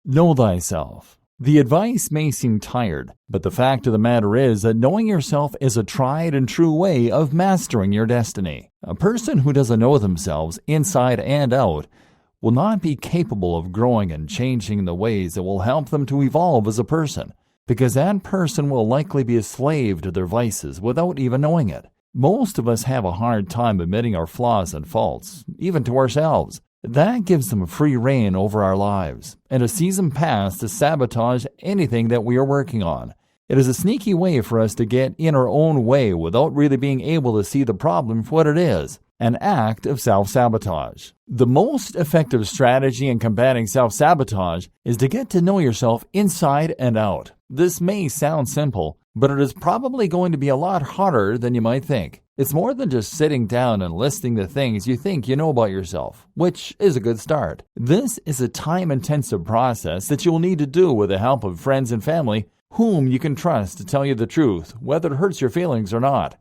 Know thyself. The advice may seem tired, but the fact of the matter is that knowing yourself is a tried and true way of mastering your destiny. A person who doesn't know themselves inside and out will not be capable of growing and changing the ways that will help them to evolve as a person, because that person will likely be a slave to their vices without even knowing it. Most of us have a hard time admitting our flaws and faults, even to ourselves. That gives them free rein over our lives, and a season pass to sabotage anything that we are working on. It is a sneaky way for us to get in our own way without really being able to see the problem for what it is, an act of self-sabotage. The most effective strategy in combating self-sabotage is to get to know yourself inside and out. This may sound simple, but it is probably going to be a lot harder than you might think. It's more than just sitting down and listing the things you think you know about yourself, which is a good start. This is a time-intensive process that you will need to do with the help of friends and family whom you can trust to tell you the truth, whether it hurts your feelings or not.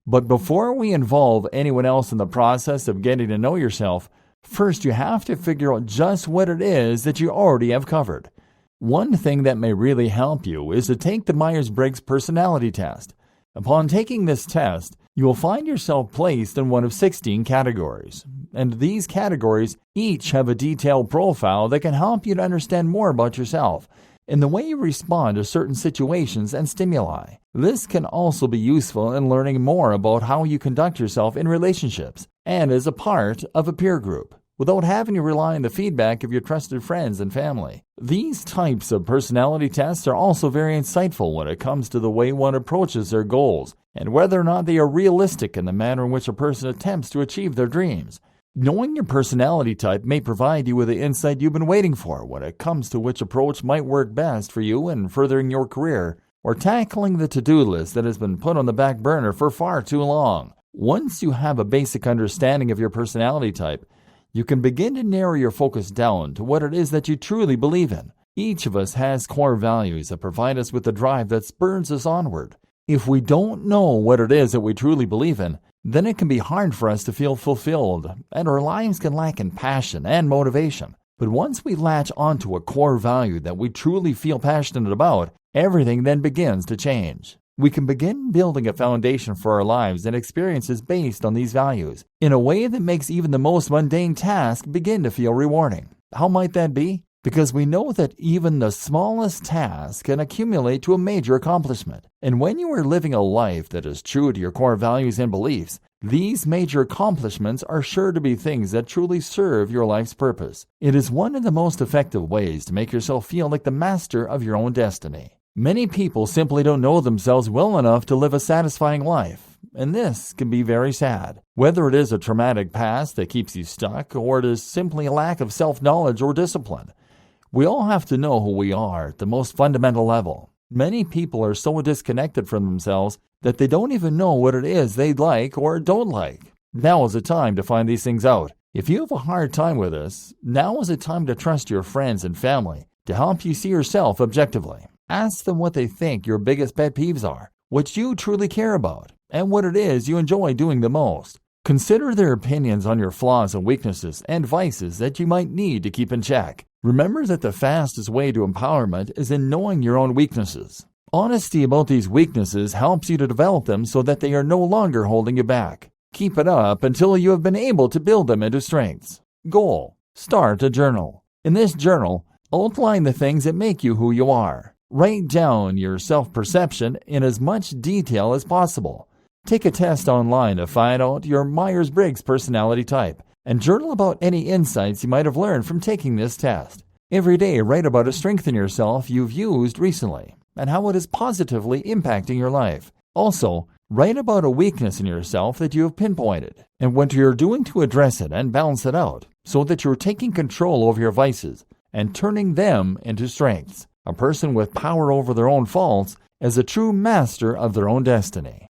But before we involve anyone else in the process of getting to know yourself, first you have to figure out just what it is that you already have covered. One thing that may really help you is to take the Myers-Briggs personality test. Upon taking this test, you will find yourself placed in one of 16 categories, and these categories each have a detailed profile that can help you to understand more about yourself and the way you respond to certain situations and stimuli. This can also be useful in learning more about how you conduct yourself in relationships and as a part of a peer group, without having to rely on the feedback of your trusted friends and family. These types of personality tests are also very insightful when it comes to the way one approaches their goals and whether or not they are realistic in the manner in which a person attempts to achieve their dreams. Knowing your personality type may provide you with the insight you've been waiting for when it comes to which approach might work best for you in furthering your career or tackling the to-do list that has been put on the back burner for far too long. Once you have a basic understanding of your personality type, you can begin to narrow your focus down to what it is that you truly believe in. Each of us has core values that provide us with the drive that spurs us onward. If we don't know what it is that we truly believe in, then it can be hard for us to feel fulfilled, and our lives can lack in passion and motivation. But once we latch onto a core value that we truly feel passionate about, everything then begins to change. We can begin building a foundation for our lives and experiences based on these values in a way that makes even the most mundane task begin to feel rewarding. How might that be? Because we know that even the smallest task can accumulate to a major accomplishment. And when you are living a life that is true to your core values and beliefs, these major accomplishments are sure to be things that truly serve your life's purpose. It is one of the most effective ways to make yourself feel like the master of your own destiny. Many people simply don't know themselves well enough to live a satisfying life, and this can be very sad. Whether it is a traumatic past that keeps you stuck, or it is simply a lack of self-knowledge or discipline, we all have to know who we are at the most fundamental level. Many people are so disconnected from themselves that they don't even know what it is they like or don't like. Now is the time to find these things out. If you have a hard time with this, now is the time to trust your friends and family to help you see yourself objectively. Ask them what they think your biggest pet peeves are, what you truly care about, and what it is you enjoy doing the most. Consider their opinions on your flaws and weaknesses and vices that you might need to keep in check. Remember that the fastest way to empowerment is in knowing your own weaknesses. Honesty about these weaknesses helps you to develop them so that they are no longer holding you back. Keep it up until you have been able to build them into strengths. Goal: start a journal. In this journal, outline the things that make you who you are. Write down your self-perception in as much detail as possible. Take a test online to find out your Myers-Briggs personality type, and journal about any insights you might have learned from taking this test. Every day, write about a strength in yourself you've used recently, and how it is positively impacting your life. Also, write about a weakness in yourself that you have pinpointed, and what you're doing to address it and balance it out, so that you're taking control over your vices and turning them into strengths. A person with power over their own faults is a true master of their own destiny.